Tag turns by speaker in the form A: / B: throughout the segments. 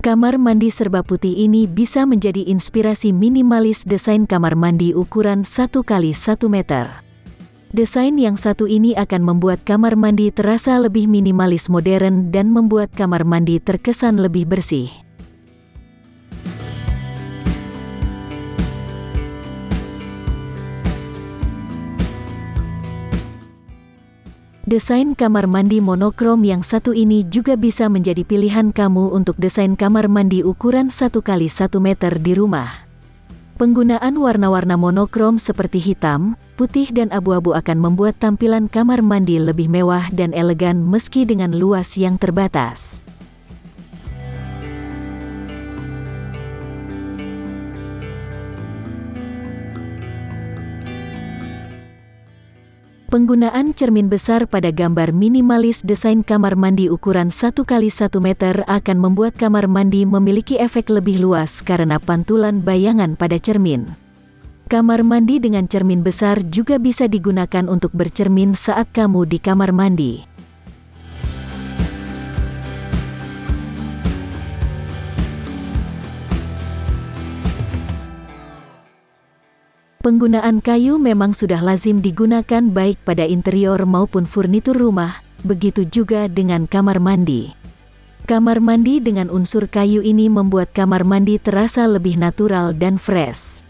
A: Kamar mandi serba putih ini bisa menjadi inspirasi minimalis desain kamar mandi ukuran 1 kali 1 meter. Desain yang satu ini akan membuat kamar mandi terasa lebih minimalis modern dan membuat kamar mandi terkesan lebih bersih. Desain kamar mandi monokrom yang satu ini juga bisa menjadi pilihan kamu untuk desain kamar mandi ukuran 1 kali 1 meter di rumah. Penggunaan warna-warna monokrom seperti hitam, putih dan abu-abu akan membuat tampilan kamar mandi lebih mewah dan elegan meski dengan luas yang terbatas. Penggunaan cermin besar pada gambar minimalis desain kamar mandi ukuran 1 kali 1 meter akan membuat kamar mandi memiliki efek lebih luas karena pantulan bayangan pada cermin. Kamar mandi dengan cermin besar juga bisa digunakan untuk bercermin saat kamu di kamar mandi. Penggunaan kayu memang sudah lazim digunakan baik pada interior maupun furnitur rumah, begitu juga dengan kamar mandi. Kamar mandi dengan unsur kayu ini membuat kamar mandi terasa lebih natural dan fresh.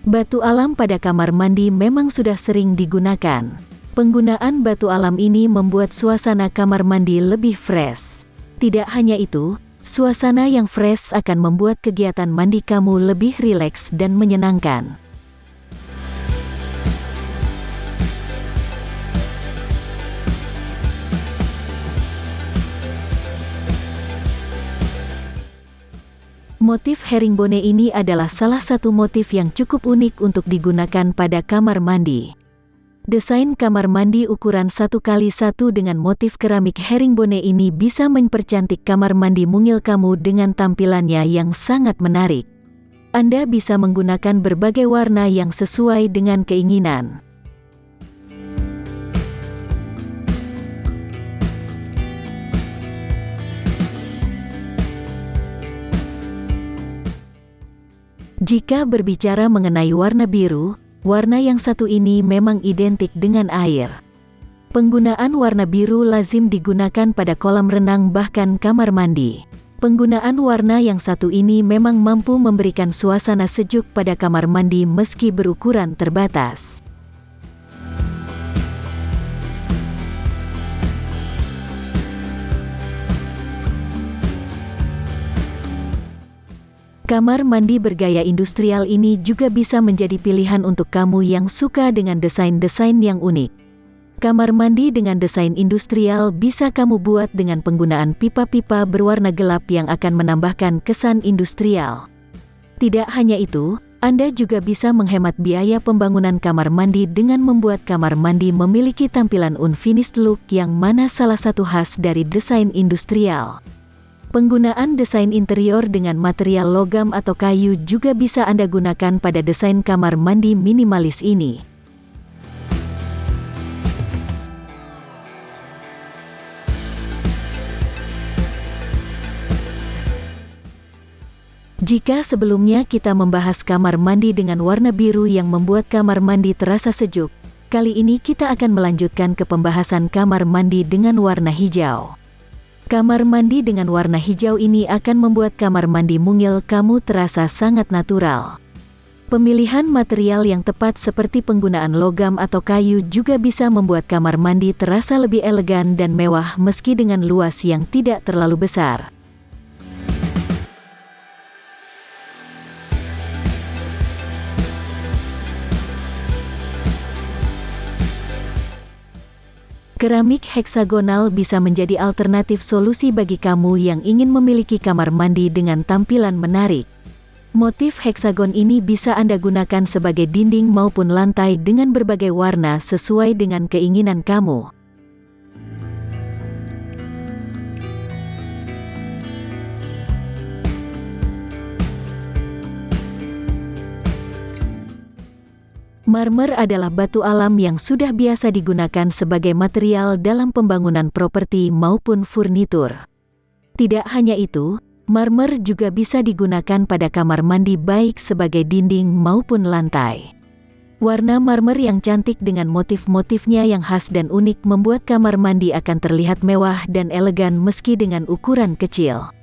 A: Batu alam pada kamar mandi memang sudah sering digunakan. Penggunaan batu alam ini membuat suasana kamar mandi lebih fresh. Tidak hanya itu, suasana yang fresh akan membuat kegiatan mandi kamu lebih rileks dan menyenangkan. Motif herringbone ini adalah salah satu motif yang cukup unik untuk digunakan pada kamar mandi. Desain kamar mandi ukuran 1 kali 1 dengan motif keramik herringbone ini bisa mempercantik kamar mandi mungil kamu dengan tampilannya yang sangat menarik. Anda bisa menggunakan berbagai warna yang sesuai dengan keinginan. Jika berbicara mengenai warna biru, warna yang satu ini memang identik dengan air. Penggunaan warna biru lazim digunakan pada kolam renang bahkan kamar mandi. Penggunaan warna yang satu ini memang mampu memberikan suasana sejuk pada kamar mandi meski berukuran terbatas. Kamar mandi bergaya industrial ini juga bisa menjadi pilihan untuk kamu yang suka dengan desain-desain yang unik. Kamar mandi dengan desain industrial bisa kamu buat dengan penggunaan pipa-pipa berwarna gelap yang akan menambahkan kesan industrial. Tidak hanya itu, Anda juga bisa menghemat biaya pembangunan kamar mandi dengan membuat kamar mandi memiliki tampilan unfinished look yang mana salah satu khas dari desain industrial. Penggunaan desain interior dengan material logam atau kayu juga bisa Anda gunakan pada desain kamar mandi minimalis ini. Jika sebelumnya kita membahas kamar mandi dengan warna biru yang membuat kamar mandi terasa sejuk, kali ini kita akan melanjutkan ke pembahasan kamar mandi dengan warna hijau. Kamar mandi dengan warna hijau ini akan membuat kamar mandi mungil kamu terasa sangat natural. Pemilihan material yang tepat seperti penggunaan logam atau kayu juga bisa membuat kamar mandi terasa lebih elegan dan mewah meski dengan luas yang tidak terlalu besar. Keramik heksagonal bisa menjadi alternatif solusi bagi kamu yang ingin memiliki kamar mandi dengan tampilan menarik. Motif heksagon ini bisa Anda gunakan sebagai dinding maupun lantai dengan berbagai warna sesuai dengan keinginan kamu. Marmer adalah batu alam yang sudah biasa digunakan sebagai material dalam pembangunan properti maupun furnitur. Tidak hanya itu, marmer juga bisa digunakan pada kamar mandi baik sebagai dinding maupun lantai. Warna marmer yang cantik dengan motif-motifnya yang khas dan unik membuat kamar mandi akan terlihat mewah dan elegan meski dengan ukuran kecil.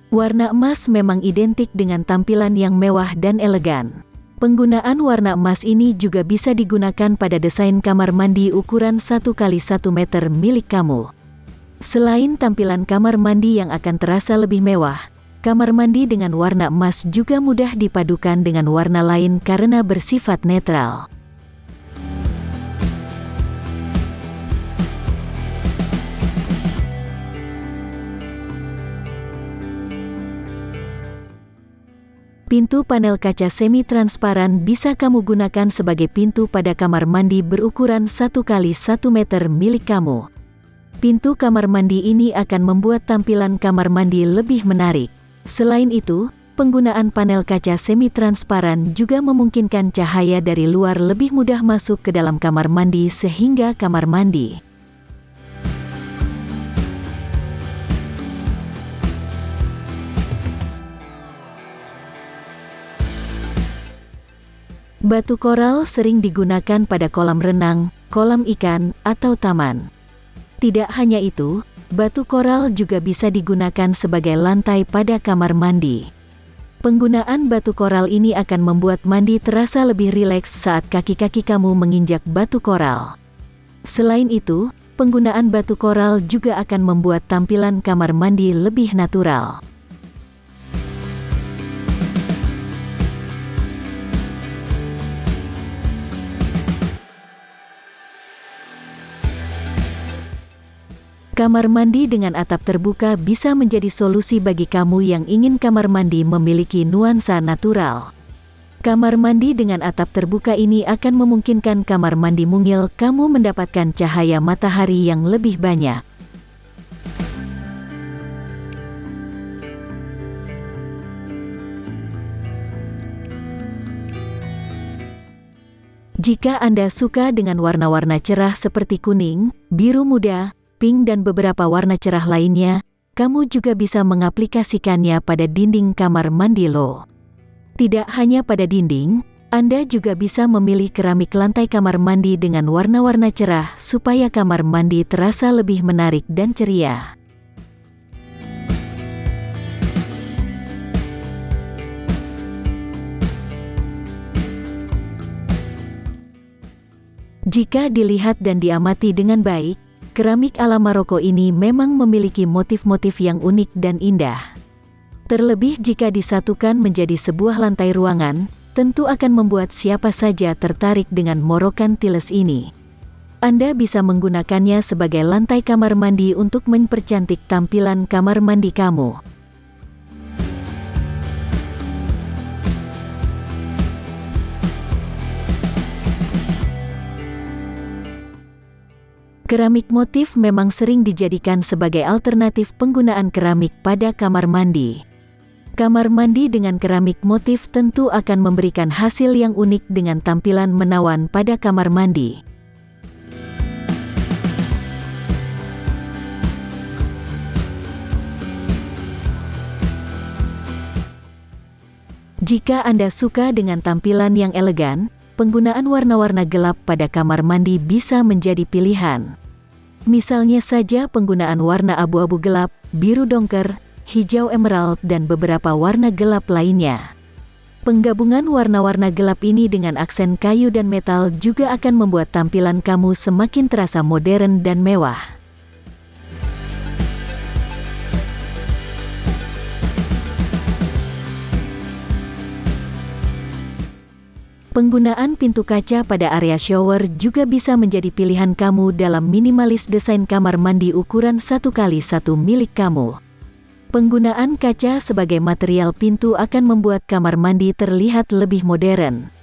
A: Warna emas memang identik dengan tampilan yang mewah dan elegan. Penggunaan warna emas ini juga bisa digunakan pada desain kamar mandi ukuran 1 x 1 meter milik kamu. Selain tampilan kamar mandi yang akan terasa lebih mewah, kamar mandi dengan warna emas juga mudah dipadukan dengan warna lain karena bersifat netral. Pintu panel kaca semi-transparan bisa kamu gunakan sebagai pintu pada kamar mandi berukuran 1 x 1 meter milik kamu. Pintu kamar mandi ini akan membuat tampilan kamar mandi lebih menarik. Selain itu, penggunaan panel kaca semi-transparan juga memungkinkan cahaya dari luar lebih mudah masuk ke dalam kamar mandi sehingga kamar mandi batu koral sering digunakan pada kolam renang, kolam ikan, atau taman. Tidak hanya itu, batu koral juga bisa digunakan sebagai lantai pada kamar mandi. Penggunaan batu koral ini akan membuat mandi terasa lebih rileks saat kaki-kaki kamu menginjak batu koral. Selain itu, penggunaan batu koral juga akan membuat tampilan kamar mandi lebih natural. Kamar mandi dengan atap terbuka bisa menjadi solusi bagi kamu yang ingin kamar mandi memiliki nuansa natural. Kamar mandi dengan atap terbuka ini akan memungkinkan kamar mandi mungil kamu mendapatkan cahaya matahari yang lebih banyak. Jika Anda suka dengan warna-warna cerah seperti kuning, biru muda, pink dan beberapa warna cerah lainnya, kamu juga bisa mengaplikasikannya pada dinding kamar mandi lo. Tidak hanya pada dinding, Anda juga bisa memilih keramik lantai kamar mandi dengan warna-warna cerah supaya kamar mandi terasa lebih menarik dan ceria. Jika dilihat dan diamati dengan baik, keramik ala Maroko ini memang memiliki motif-motif yang unik dan indah. Terlebih jika disatukan menjadi sebuah lantai ruangan, tentu akan membuat siapa saja tertarik dengan morokan tiles ini. Anda bisa menggunakannya sebagai lantai kamar mandi untuk mempercantik tampilan kamar mandi kamu. Keramik motif memang sering dijadikan sebagai alternatif penggunaan keramik pada kamar mandi. Kamar mandi dengan keramik motif tentu akan memberikan hasil yang unik dengan tampilan menawan pada kamar mandi. Jika Anda suka dengan tampilan yang elegan, penggunaan warna-warna gelap pada kamar mandi bisa menjadi pilihan. Misalnya saja penggunaan warna abu-abu gelap, biru dongker, hijau emerald dan beberapa warna gelap lainnya. Penggabungan warna-warna gelap ini dengan aksen kayu dan metal juga akan membuat tampilan kamu semakin terasa modern dan mewah. Penggunaan pintu kaca pada area shower juga bisa menjadi pilihan kamu dalam minimalis desain kamar mandi ukuran 1 x 1 milik kamu. Penggunaan kaca sebagai material pintu akan membuat kamar mandi terlihat lebih modern.